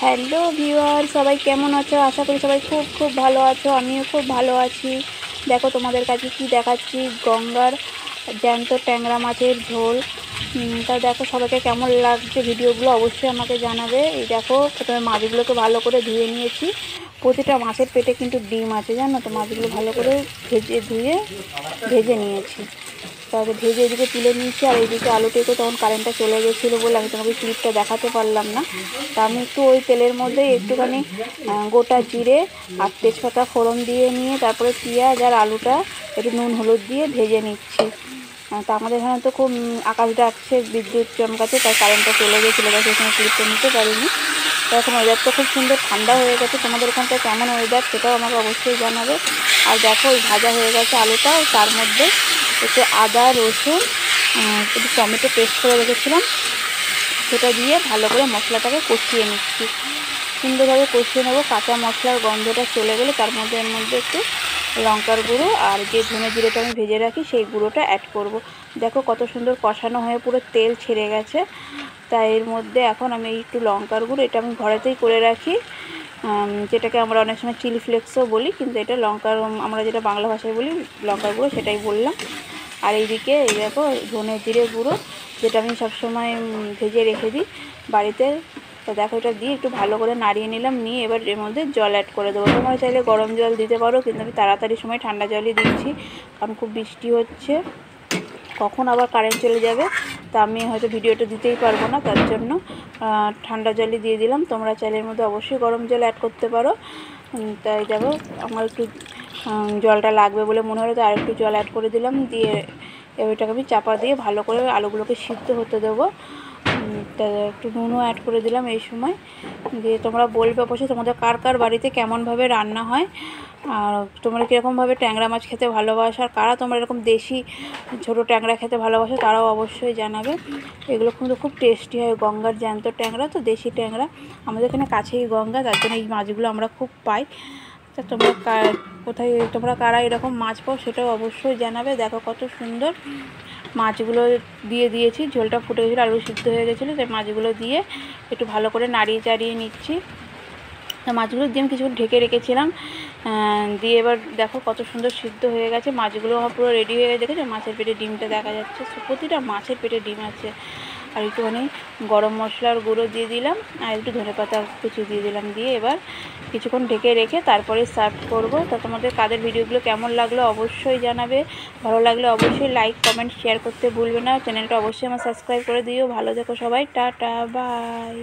Hello viewer, সবাই কেমন আছো? আশা করি সবাই খুব খুব ভালো আছো। আমিও খুব ভালো আছি। দেখো তোমাদের কাছে কি দেখাচ্ছি, গঙ্গার জ্যান্ত ট্যাংরা মাছের ঝোল। তা দেখো সবাইকে কেমন লাগছে ভিডিওগুলো অবশ্যই আমাকে জানাবে। এই দেখো প্রথমে মাছগুলোকে ভালো করে ধুয়ে নিয়েছি। প্রতিটা মাছের পেটে কিন্তু ডিম আছে, জানো তো। মাছগুলো ভালো করে ভেজে নিয়েছি। তারপরে ভেজে এদিকে তুলে নিয়েছি। আর এইদিকে আলুটিকে তখন কারেন্টটা চলে গেছিলো বলে আমি তোমাকে ক্লিপটা দেখাতে পারলাম না। তা আমি একটু ওই তেলের মধ্যে একটুখানি গোটা জিরে আর তেজপাতা ফোড়ন দিয়ে নিয়ে তারপরে পেঁয়াজ আর আলুটা একটু নুন হলুদ দিয়ে ভেজে নিচ্ছি। তা আমাদের এখানে তো খুব আকাশ ডাকছে, বিদ্যুৎ চমকাচ্ছে, তাই কারেন্টটা চলে গেছিলো, তাই সেখানে ক্লিপটা নিতে পারিনি। তো এখন ওয়েদারটা খুব সুন্দর ঠান্ডা হয়ে গেছে। তোমাদের ওখানটা কেমন ওয়েদার সেটাও আমাকে অবশ্যই জানাবে। আর দেখো ওই ভাজা হয়ে গেছে আলুটাও, তার মধ্যে একটু আদা রসুন একটু টমেটো পেস্ট করে রেখেছিলাম, সেটা দিয়ে ভালো করে মশলাটাকে কষিয়ে নিচ্ছি। সুন্দরভাবে কষিয়ে নেবো। কাঁচা মশলার গন্ধটা চলে গেলে তার মধ্যে একটু লঙ্কার গুঁড়ো আর যে ধনে জিরেটা আমি ভেজে রাখি সেই গুঁড়োটা অ্যাড করব। দেখো কত সুন্দর কষানো হয়ে পুরো তেল ছেড়ে গেছে। তাই এর মধ্যে এখন আমি একটু লঙ্কার গুঁড়ো, এটা আমি ঘরেতেই করে রাখি, যেটাকে আমরা অনেক সময় চিলি ফ্লেক্সও বলি, কিন্তু এটা লঙ্কার, আমরা যেটা বাংলা ভাষায় বলি লঙ্কার গুঁড়ো, সেটাই বললাম। আর এইদিকে এই দেখো ধনে জিরে গুঁড়ো, যেটা আমি সবসময় ভেজে রেখে দিই বাড়িতে। তো দেখো এটা দিয়ে একটু ভালো করে নাড়িয়ে নিলাম, নিয়ে এবার এর মধ্যে জল অ্যাড করে দেবো। তোমরা চাইলে গরম জল দিতে পারো, কিন্তু আমি তাড়াতাড়ি সময় ঠান্ডা জলই দিচ্ছি, কারণ খুব বৃষ্টি হচ্ছে, কখন আবার কারেন্ট চলে যাবে। তা আমি হয়তো ভিডিওটা দিতেই পারবো না, তার জন্য ঠান্ডা জলই দিয়ে দিলাম। তোমরা চাইলে এর মধ্যে অবশ্যই গরম জল অ্যাড করতে পারো। তাই দেখো আমার একটু জলটা লাগবে বলে মনে হলো, তো আর একটু জল অ্যাড করে দিলাম। দিয়ে এবারটাকে আমি চাপা দিয়ে ভালো করে আলুগুলোকে সিদ্ধ হতে দেবো। তা একটু নুনও অ্যাড করে দিলাম এই সময়। দিয়ে তোমরা বলবে অবশ্যই তোমাদের কার কার বাড়িতে কেমনভাবে রান্না হয়, আর তোমরা কীরকমভাবে ট্যাংরা মাছ খেতে ভালোবাসো, আর কারা তোমরা এরকম দেশি ছোটো ট্যাংরা খেতে ভালোবাসো তারাও অবশ্যই জানাবে। এগুলো কিন্তু খুব টেস্টি হয়, গঙ্গার জ্যান্ত ট্যাংরা তো, দেশি ট্যাংরা। আমাদের এখানে কাছেই গঙ্গা, তার জন্য এই মাছগুলো আমরা খুব পাই। তা তোমরা কোথায় তোমরা কারা এরকম মাছ পাও সেটাও অবশ্যই জানাবে। দেখো কত সুন্দর মাছগুলো দিয়ে দিয়েছি, ঝোলটা ফুটে গেছিলো, আলু সিদ্ধ হয়ে গেছিলো, তাই মাছগুলো দিয়ে একটু ভালো করে নাড়িয়ে চাড়িয়ে নিচ্ছি। তো মাছগুলো দিয়ে আমি কিছুক্ষণ ঢেকে রেখেছিলাম, দিয়ে এবার দেখো কত সুন্দর সিদ্ধ হয়ে গেছে মাছগুলো, আমার পুরো রেডি হয়ে গেছে। দেখেছো মাছের পেটে ডিমটা দেখা যাচ্ছে, প্রতিটা মাছের পেটে ডিম আছে। আর একটুখানি গরম মশলার গুঁড়ো দিয়ে দিলাম, আর একটু ধনেপাতা কুচি দিয়ে দিলাম, দিয়ে এবার কিছুক্ষণ ঢেকে রেখে তারপরে সার্ভ করব। তা তোমাদের কাদের ভিডিওগুলো কেমন লাগলো অবশ্যই জানাবে। ভালো লাগলে অবশ্যই লাইক কমেন্ট শেয়ার করতে ভুলবে না। চ্যানেলটা অবশ্যই আমার সাবস্ক্রাইব করে দিও। ভালো থেকো সবাই, টাটা বাই।